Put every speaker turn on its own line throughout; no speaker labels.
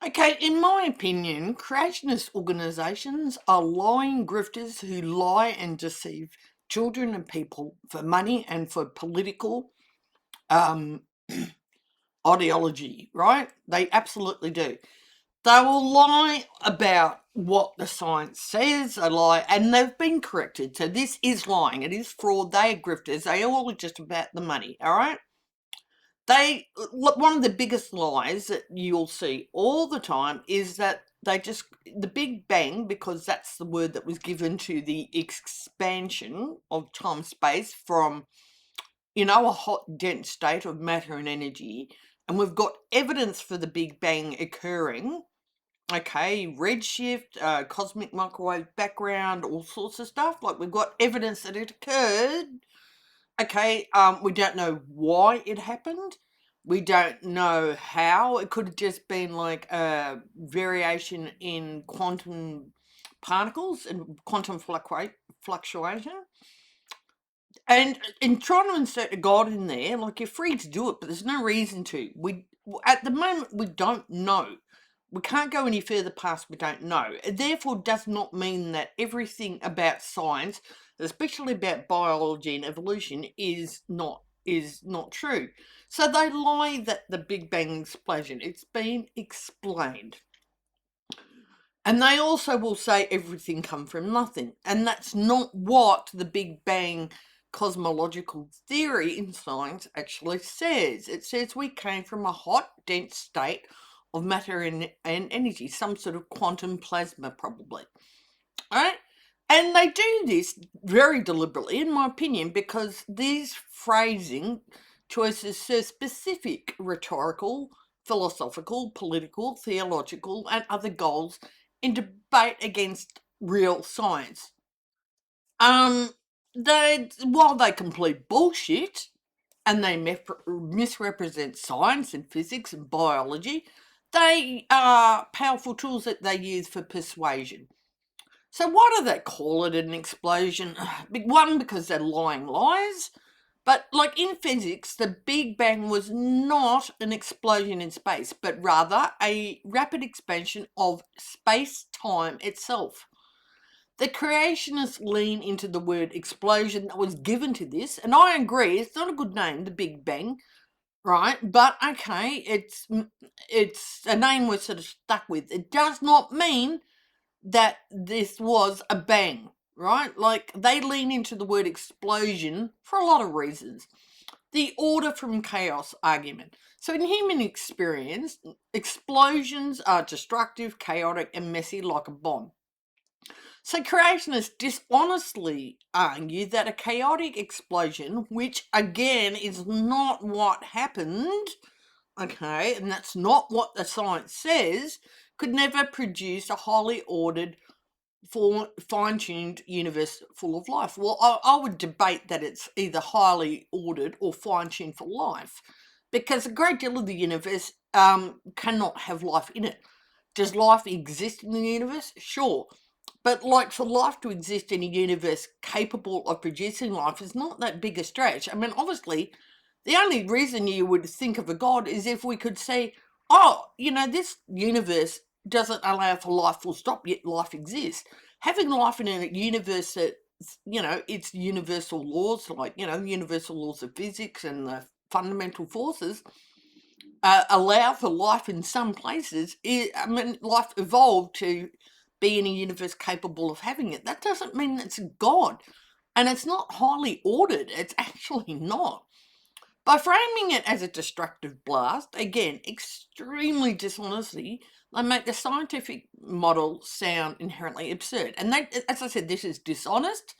Okay, in my opinion, creationist organisations are lying grifters who lie and deceive children and people for money and for political um, ideology, right? They absolutely do. They will lie about what the science says, they lie, and they've been corrected. So this is lying, it is fraud, they are grifters, they are all just about the money, all right? One of the biggest lies that you'll see all the time is that the Big Bang, because that's the word that was given to the expansion of time space from, a hot, dense state of matter and energy, and we've got evidence for the Big Bang occurring. Okay, redshift, cosmic microwave background, all sorts of stuff. Like, we've got evidence that it occurred. Okay, we don't know why it happened. We don't know how. It could have just been like a variation in quantum particles and quantum fluctuation. And in trying to insert a god in there, like, you're free to do it, but there's no reason to. At the moment, we don't know. We can't go any further past we don't know. It therefore does not mean that everything about science, especially about biology and evolution, is not true. So they lie that the Big Bang explosion, it's been explained. And they also will say everything come from nothing. And that's not what the Big Bang cosmological theory in science actually says. It says we came from a hot, dense state of matter and energy, some sort of quantum plasma, probably. All right? And they do this very deliberately, in my opinion, because these phrasing choices serve specific rhetorical, philosophical, political, theological, and other goals in debate against real science. Um, while they complete bullshit and they misrepresent science and physics and biology, they are powerful tools that they use for persuasion. So why do they call it an explosion? One, because they're lying lies. But like in physics, the Big Bang was not an explosion in space, but rather a rapid expansion of space-time itself. The creationists lean into the word explosion that was given to this, and I agree, it's not a good name, the Big Bang, right? But okay, it's a name we're sort of stuck with. It does not mean that this was a bang, right? Like, they lean into the word explosion for a lot of reasons. The order from chaos argument. So, in human experience, explosions are destructive, chaotic, and messy like a bomb. So, creationists dishonestly argue that a chaotic explosion, which again is not what happened, okay, and that's not what the science says, could never produce a highly ordered, fine-tuned universe full of life. Well, I would debate that it's either highly ordered or fine-tuned for life, because a great deal of the universe cannot have life in it. Does life exist in the universe? Sure. But like, for life to exist in a universe capable of producing life is not that big a stretch. I mean, obviously, the only reason you would think of a god is if we could say, oh, this universe doesn't allow for life full stop, yet life exists. Having life in a universe that, it's universal laws, like, the universal laws of physics and the fundamental forces, allow for life in some places. Life evolved to be in a universe capable of having it. That doesn't mean it's a god. And it's not highly ordered. It's actually not. By framing it as a destructive blast, again, extremely dishonestly, they make the scientific model sound inherently absurd. And as I said, this is dishonest.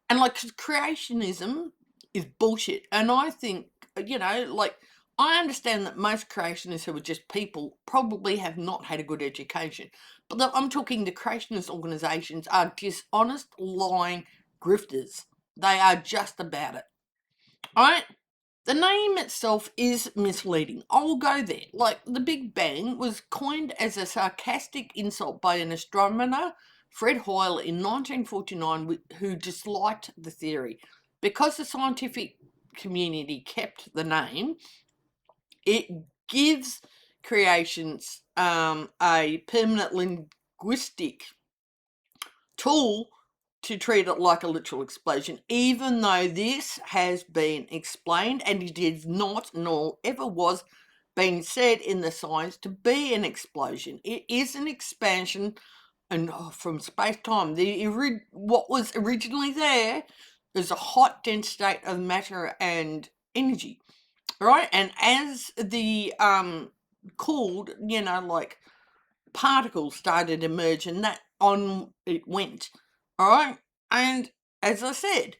And like, creationism is bullshit. And I think, like, I understand that most creationists who are just people probably have not had a good education. But I'm talking, the creationist organizations are dishonest, lying grifters. They are just about it. All right? The name itself is misleading. I'll go there. Like, the Big Bang was coined as a sarcastic insult by an astronomer, Fred Hoyle, in 1949, who disliked the theory. Because the scientific community kept the name, it gives creations a permanent linguistic tool to treat it like a literal explosion, even though this has been explained and it is not, nor ever was being said in the science to be an explosion. It is an expansion and from space-time. What was originally there is a hot, dense state of matter and energy, right? And as the cooled, like particles started to emerge, and that on it went. All right. And as I said,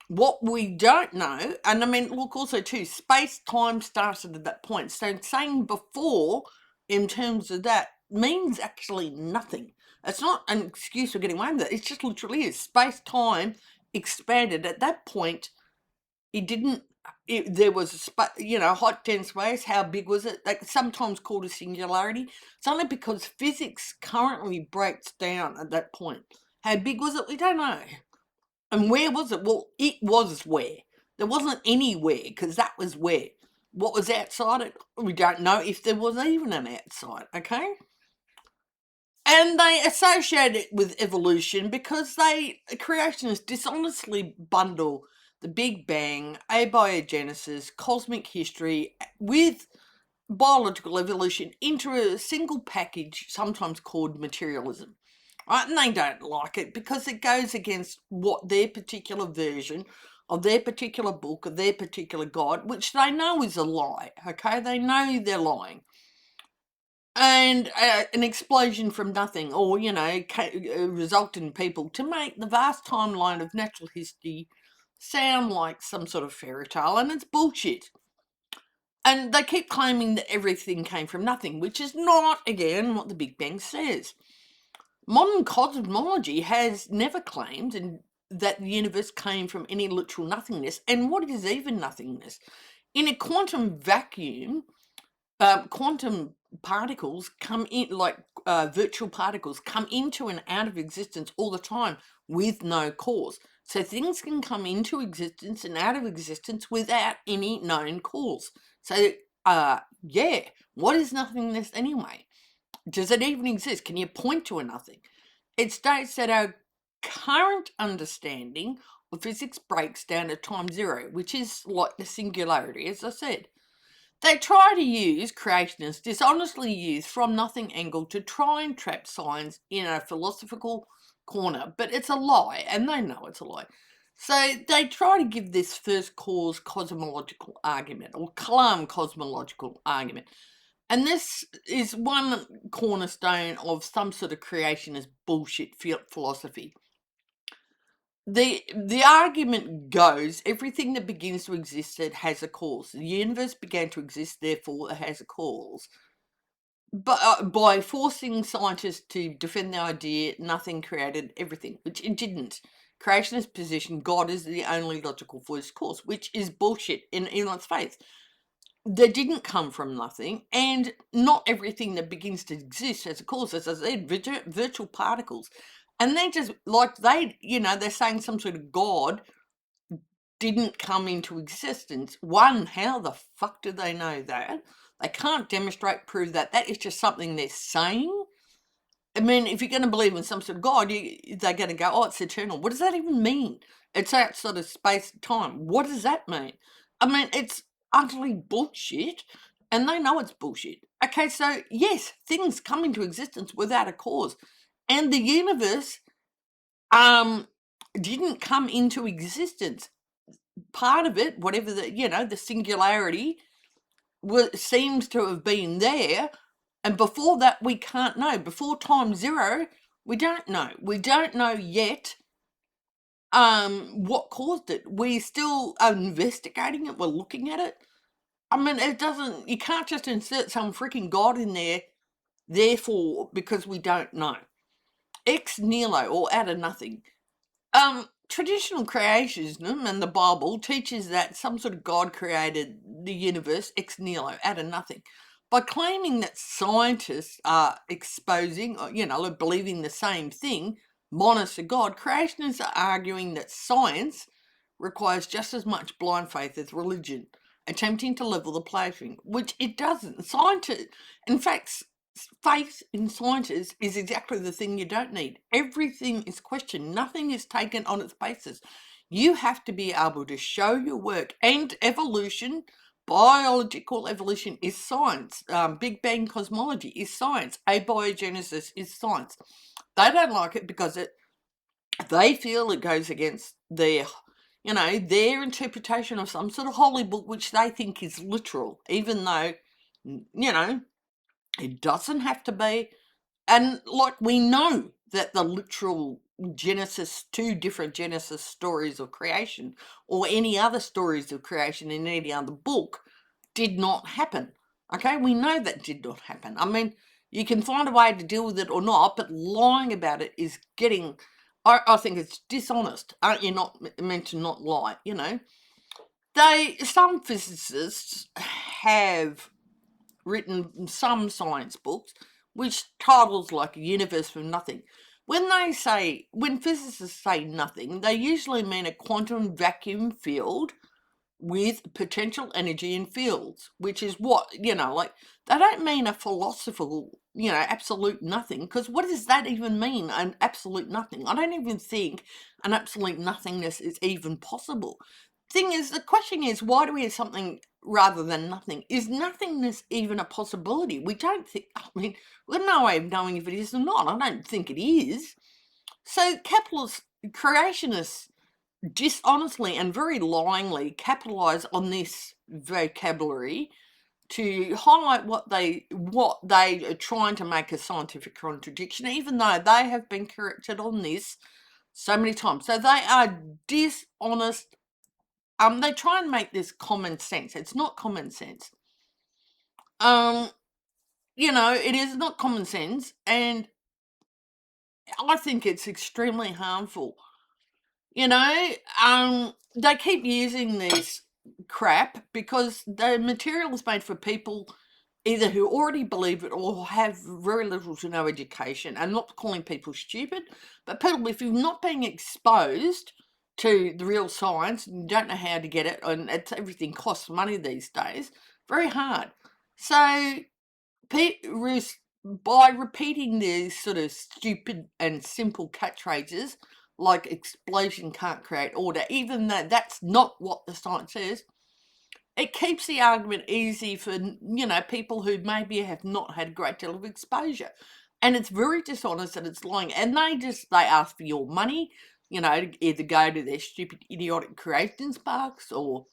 what we don't know, and I mean, look, also too, space time started at that point. So saying before, in terms of that, means actually nothing. It's not an excuse for getting away with it. It just literally is. Space time expanded at that point. It didn't. There was hot dense space. How big was it? Like sometimes called a singularity. It's only because physics currently breaks down at that point. How big was it? We don't know. And where was it? Well, it was where. There wasn't anywhere, because that was where. What was outside it? We don't know if there was even an outside, okay? And they associate it with evolution because creationists dishonestly bundle the Big Bang, abiogenesis, cosmic history with biological evolution into a single package, sometimes called materialism. Right? And they don't like it because it goes against what their particular version of their particular book, of their particular God, which they know is a lie, okay? They know they're lying. And an explosion from nothing, or, result in people to make the vast timeline of natural history sound like some sort of fairy tale, and it's bullshit. And they keep claiming that everything came from nothing, which is not, again, what the Big Bang says. Modern cosmology has never claimed that the universe came from any literal nothingness. And what is even nothingness? In a quantum vacuum, quantum particles come in, like virtual particles, come into and out of existence all the time with no cause. So things can come into existence and out of existence without any known cause. So, what is nothingness anyway? Does it even exist? Can you point to a nothing? It states that our current understanding of physics breaks down at time zero, which is like the singularity, as I said. They try to use, creationists dishonestly use from nothing angle to try and trap science in a philosophical corner, but it's a lie, and they know it's a lie. So they try to give this first cause cosmological argument, or Kalam cosmological argument. And this is one cornerstone of some sort of creationist bullshit philosophy. The argument goes, everything that begins to exist, it has a cause. The universe began to exist, therefore it has a cause. But by forcing scientists to defend the idea, nothing created everything, which it didn't. Creationist position, God is the only logical first cause, which is bullshit in its face. They didn't come from nothing, and not everything that begins to exist has a cause. As I said, virtual particles. And they're just like they're saying some sort of God didn't come into existence. One, how the fuck do they know that? They can't demonstrate, prove that. That is just something they're saying. I mean, if you're going to believe in some sort of God, they're going to go, oh, it's eternal. What does that even mean? It's outside of space and time. What does that mean? I mean, it's utterly bullshit, and they know it's bullshit. Okay, so yes, things come into existence without a cause, and the universe didn't come into existence. Part of it, whatever the singularity seems to have been there, and before that we can't know. Before time zero, we don't know. We don't know yet what caused it. We still are investigating it. We're looking at it. I mean, you can't just insert some freaking God in there, therefore, because we don't know. Ex nihilo, or out of nothing. Traditional creationism and the Bible teaches that some sort of God created the universe ex nihilo, out of nothing. By claiming that scientists are exposing, or, believing the same thing, monos a God, creationists are arguing that science requires just as much blind faith as religion. attempting to level the playing field, which it doesn't. Scientists, in fact, faith in scientists is exactly the thing you don't need. Everything is questioned. Nothing is taken on its basis. You have to be able to show your work. And evolution, biological evolution is science. Big Bang cosmology is science. Abiogenesis is science. They don't like it because they feel it goes against their interpretation of some sort of holy book, which they think is literal, even though, it doesn't have to be. And like, we know that the literal Genesis, two different Genesis stories of creation, or any other stories of creation in any other book, did not happen. Okay, we know that did not happen. I mean, you can find a way to deal with it or not, but lying about it is I think it's dishonest. Aren't you not meant to not lie? Some physicists have written some science books which titles like a universe from nothing. When physicists say nothing, they usually mean a quantum vacuum field with potential energy in fields, which is what, like, they don't mean a philosophical, absolute nothing, because what does that even mean, an absolute nothing? I don't even think an absolute nothingness is even possible. The question is, why do we have something rather than nothing? Is nothingness even a possibility? We don't think, we've got no way of knowing if it is or not. I don't think it is. So capitalist creationists dishonestly and very lyingly capitalise on this vocabulary to highlight what they are trying to make a scientific contradiction, even though they have been corrected on this so many times. So they are dishonest. They try and make this common sense. It's not common sense. It is not common sense, and I think it's extremely harmful. They keep using this crap because the material is made for people either who already believe it or have very little to no education. And not calling people stupid, but people, if you've not been exposed to the real science and you don't know how to get it, and everything costs money these days, very hard. So by repeating these sort of stupid and simple catchphrases like explosion can't create order, even though that's not what the science says, it keeps the argument easy for people who maybe have not had a great deal of exposure. And it's very dishonest and it's lying. And they ask for your money, to either go to their stupid idiotic creation sparks or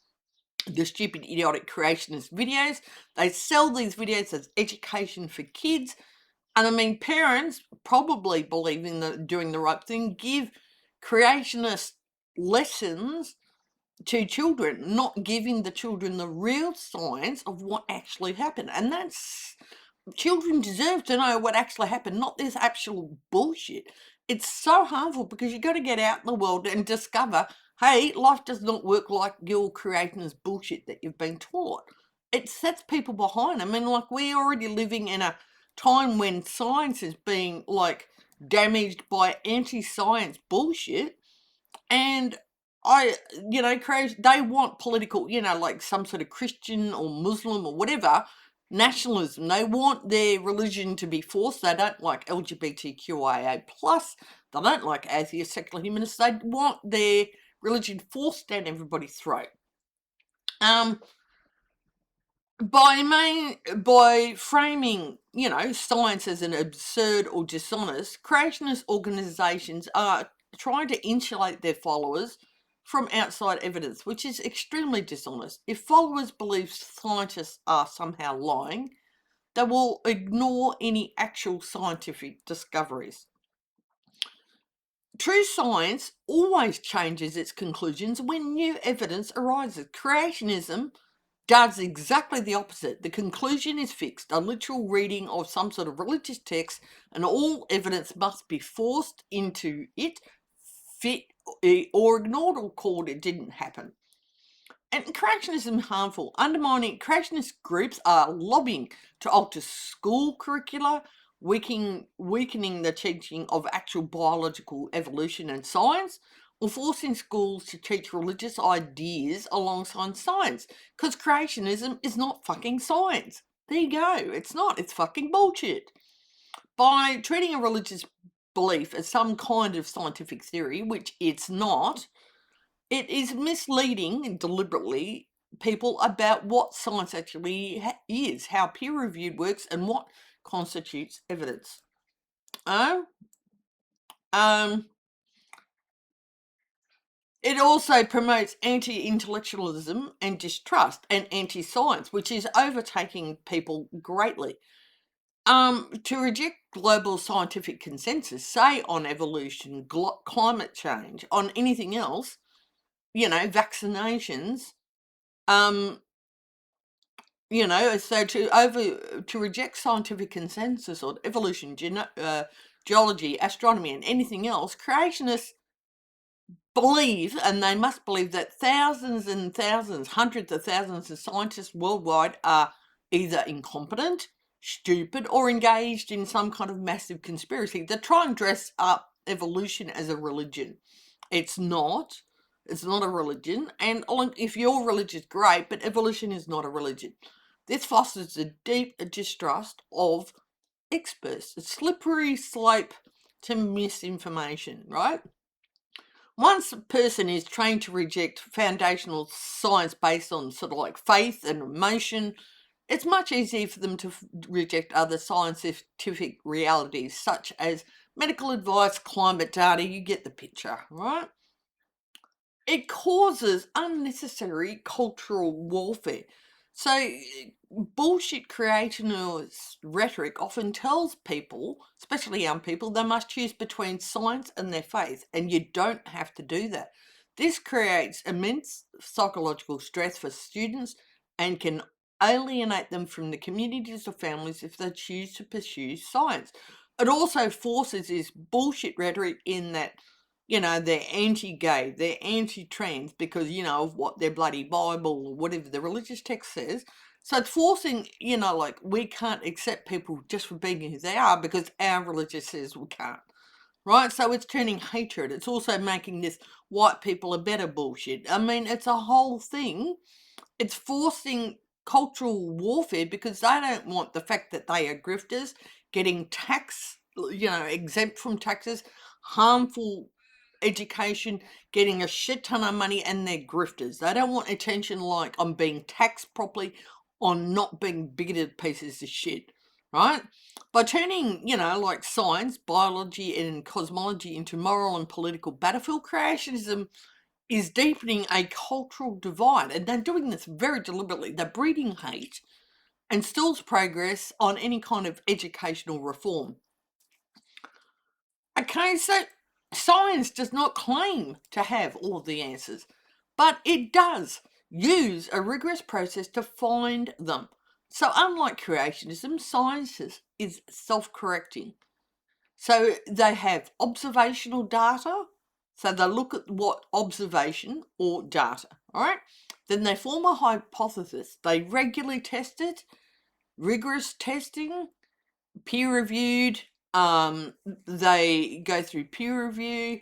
the stupid idiotic creationist videos. They sell these videos as education for kids. And I mean, parents probably believing that doing the right thing give creationist lessons to children, not giving the children the real science of what actually happened. And children deserve to know what actually happened, not this actual bullshit. It's so harmful because you've got to get out in the world and discover, hey, life does not work like you're creating this bullshit that you've been taught. It sets people behind. I mean, like, we're already living in a time when science is being, like, damaged by anti-science bullshit. And they want political, like some sort of Christian or Muslim or whatever nationalism. They want their religion to be forced. They don't like LGBTQIA+. They don't like atheist secular humanists. They want their religion forced down everybody's throat. By framing, science as an absurd or dishonest, creationist organisations are trying to insulate their followers from outside evidence, which is extremely dishonest. If followers believe scientists are somehow lying, they will ignore any actual scientific discoveries. True science always changes its conclusions when new evidence arises. Creationism does exactly the opposite. The conclusion is fixed, a literal reading of some sort of religious text, and all evidence must be forced into it, fit, or ignored or called it didn't happen. And creationism is harmful. Undermining creationist groups are lobbying to alter school curricula, weakening the teaching of actual biological evolution and science, or forcing schools to teach religious ideas alongside science, because creationism is not fucking science. There you go. It's not. It's fucking bullshit. By treating a religious belief as some kind of scientific theory, which it's not, it is misleading deliberately people about what science actually is, how peer reviewed works, and what constitutes evidence. Oh, um, it also promotes anti-intellectualism and distrust and anti-science, which is overtaking people greatly. To reject global scientific consensus, say on evolution, climate change, on anything else, vaccinations, um, so to reject scientific consensus on evolution, geology, astronomy, and anything else, creationists believe, and they must believe, that thousands and thousands, hundreds of thousands of scientists worldwide are either incompetent, stupid, or engaged in some kind of massive conspiracy that try and dress up evolution as a religion. It's not. It's not a religion. And if your religion is great, but evolution is not a religion. This fosters a deep distrust of experts, a slippery slope to misinformation, right? Once a person is trained to reject foundational science based on sort of like faith and emotion, it's much easier for them to reject other scientific realities, such as medical advice, climate data. You get the picture, right? It causes unnecessary cultural warfare. So, bullshit creationist rhetoric often tells people, especially young people, they must choose between science and their faith, and you don't have to do that. This creates immense psychological stress for students and can alienate them from the communities or families if they choose to pursue science. It also forces this bullshit rhetoric in that they're anti-gay, they're anti-trans because, of what their bloody Bible or whatever the religious text says. So it's forcing, like we can't accept people just for being who they are because our religion says we can't, right? So it's turning hatred. It's also making this white people are better bullshit. I mean, it's a whole thing. It's forcing cultural warfare because they don't want the fact that they are grifters, getting exempt from taxes, harmful education, getting a shit ton of money, and they're grifters. They don't want attention like on being taxed properly, on not being bigoted pieces of shit, right? By turning, like science, biology, and cosmology into moral and political battlefield, creationism is deepening a cultural divide, and they're doing this very deliberately. They're breeding hate and stalls progress on any kind of educational reform. Okay, so science does not claim to have all of the answers, but it does use a rigorous process to find them. So, unlike creationism, science is self correcting. So, they have observational data. So, they look at what observation or data, all right? Then they form a hypothesis. They regularly test it, rigorous testing, peer reviewed. They go through peer review,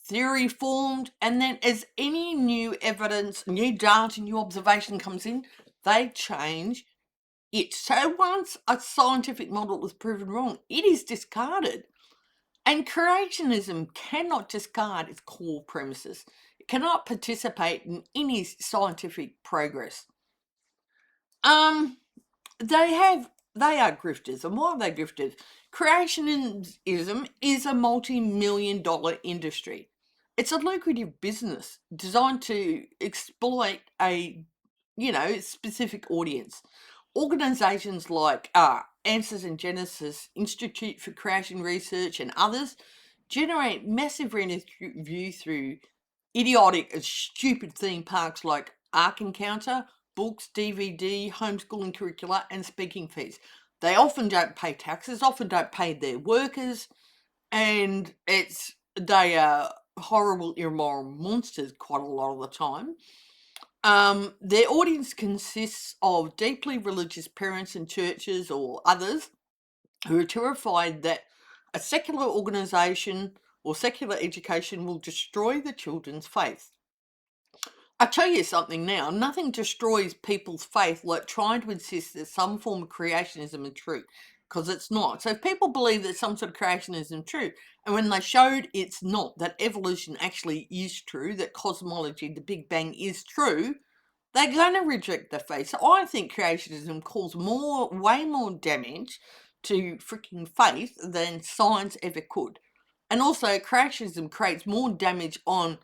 theory formed, and then as any new evidence, new data, new observation comes in, they change it. So once a scientific model is proven wrong, it is discarded. And creationism cannot discard its core premises. It cannot participate in any scientific progress. They are grifters. And why are they grifters? Creationism is a multi-million-dollar industry. It's a lucrative business designed to exploit a, specific audience. Organizations like Answers in Genesis, Institute for Creation Research, and others generate massive revenue through idiotic and stupid theme parks like Ark Encounter, books, DVD, homeschooling curricula, and speaking fees. They often don't pay taxes, often don't pay their workers, and they are horrible, immoral monsters quite a lot of the time. Their audience consists of deeply religious parents in churches or others who are terrified that a secular organisation or secular education will destroy the children's faith. I tell you something now, nothing destroys people's faith like trying to insist that some form of creationism is true, because it's not. So if people believe that some sort of creationism is true, and when they showed it's not, that evolution actually is true, that cosmology, the Big Bang is true, they're going to reject their faith. So I think creationism caused way more damage to freaking faith than science ever could. And also, creationism creates more damage on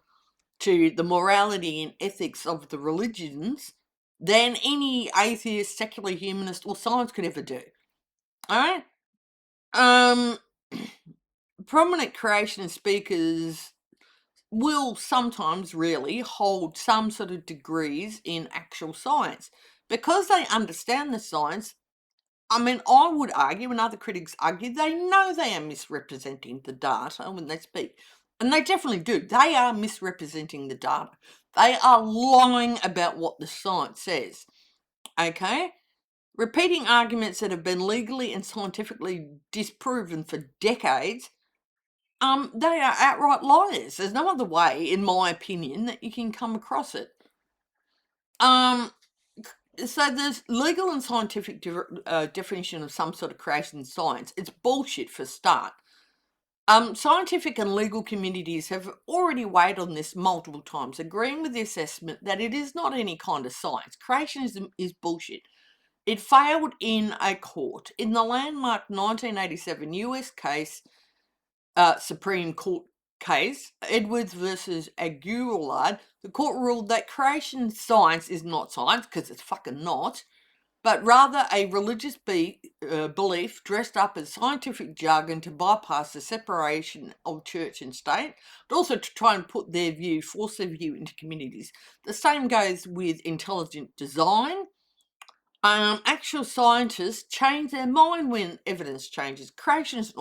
to the morality and ethics of the religions than any atheist, secular humanist, or science could ever do. All right. Um, Prominent creationist speakers will sometimes really hold some sort of degrees in actual science because they understand the science. I mean, I would argue, and other critics argue, they know they are misrepresenting the data when they speak. And they definitely do. They are misrepresenting the data. They are lying about what the science says. Okay? Repeating arguments that have been legally and scientifically disproven for decades, they are outright liars. There's no other way, in my opinion, that you can come across it. So there's legal and scientific definition of some sort of creation science. It's bullshit for start. Scientific and legal communities have already weighed on this multiple times, agreeing with the assessment that it is not any kind of science. Creationism is bullshit. It failed in a court. In the landmark 1987 US case, Supreme Court case, Edwards versus Aguilar, the court ruled that creation science is not science, because it's fucking not, but rather a religious belief dressed up as scientific jargon to bypass the separation of church and state, but also to try and force their view into communities. The same goes with intelligent design. Actual scientists change their mind when evidence changes. Creationist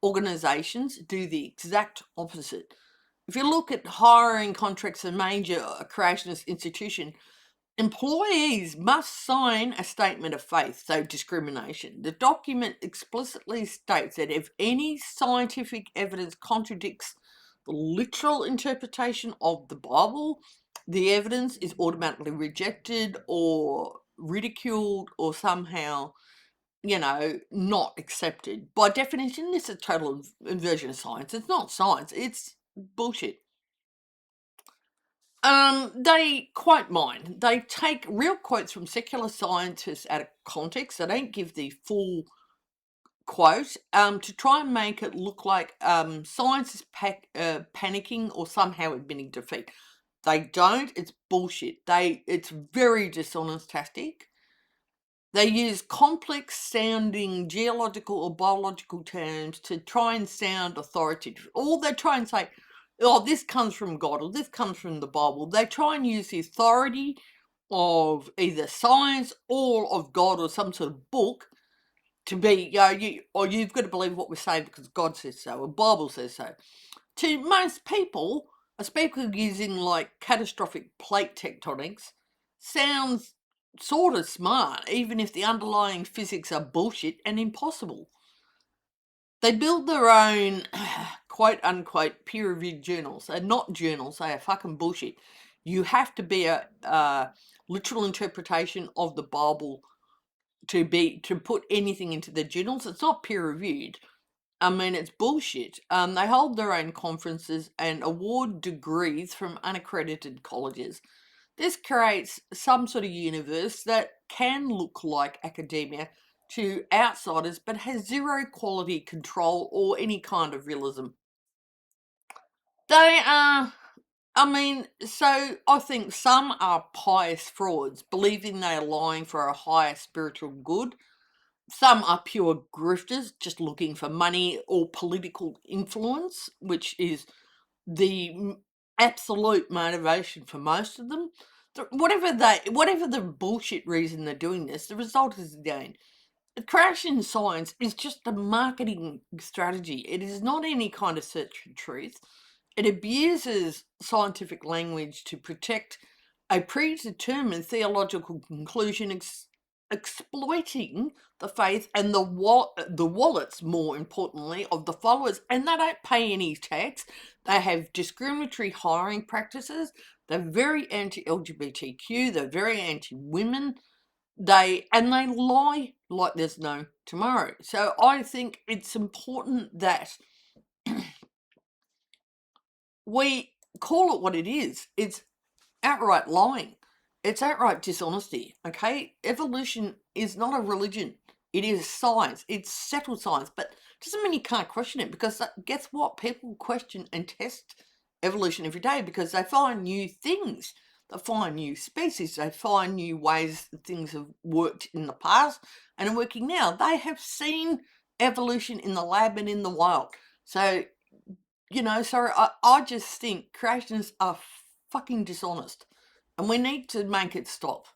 organizations do the exact opposite. If you look at hiring contracts for major creationist institution, employees must sign a statement of faith, so discrimination. The document explicitly states that if any scientific evidence contradicts the literal interpretation of the Bible, the evidence is automatically rejected or ridiculed or somehow, not accepted. By definition, this is a total inversion of science. It's not science, it's bullshit. They quote mine. They take real quotes from secular scientists out of context. They don't give the full quote to try and make it look like science is panicking or somehow admitting defeat. They don't. It's bullshit. It's very dishonest tactic. They use complex sounding geological or biological terms to try and sound authoritative. Or they try and say, oh, this comes from God or this comes from the Bible. They try and use the authority of either science or of God or some sort of book to be, you've got to believe what we're saying because God says so, or Bible says so. To most people, especially using like catastrophic plate tectonics, sounds sort of smart, even if the underlying physics are bullshit and impossible. They build their own quote unquote peer reviewed journals. They're not journals, they are fucking bullshit. You have to be a literal interpretation of the Bible to put anything into the journals. It's not peer reviewed. I mean, it's bullshit. They hold their own conferences and award degrees from unaccredited colleges. This creates some sort of universe that can look like academia to outsiders, but has zero quality control or any kind of realism. They are, so I think some are pious frauds, believing they are lying for a higher spiritual good. Some are pure grifters, just looking for money or political influence, which is the absolute motivation for most of them. Whatever the bullshit reason they're doing this, the result is again, creation science is just a marketing strategy. It is not any kind of search for truth. It abuses scientific language to protect a predetermined theological conclusion exploiting the faith and the wallets, more importantly, of the followers, and they don't pay any tax. They have discriminatory hiring practices. They're very anti-LGBTQ. They're very anti-women. They lie like there's no tomorrow. So I think it's important that we call it what it is. It's outright lying. It's outright dishonesty, okay? Evolution is not a religion. It is science. It's settled science, but doesn't mean you can't question it, because guess what? People question and test evolution every day because they find new things. They find new species. They find new ways that things have worked in the past and are working now. They have seen evolution in the lab and in the wild. So, I just think creationists are fucking dishonest, and we need to make it stop.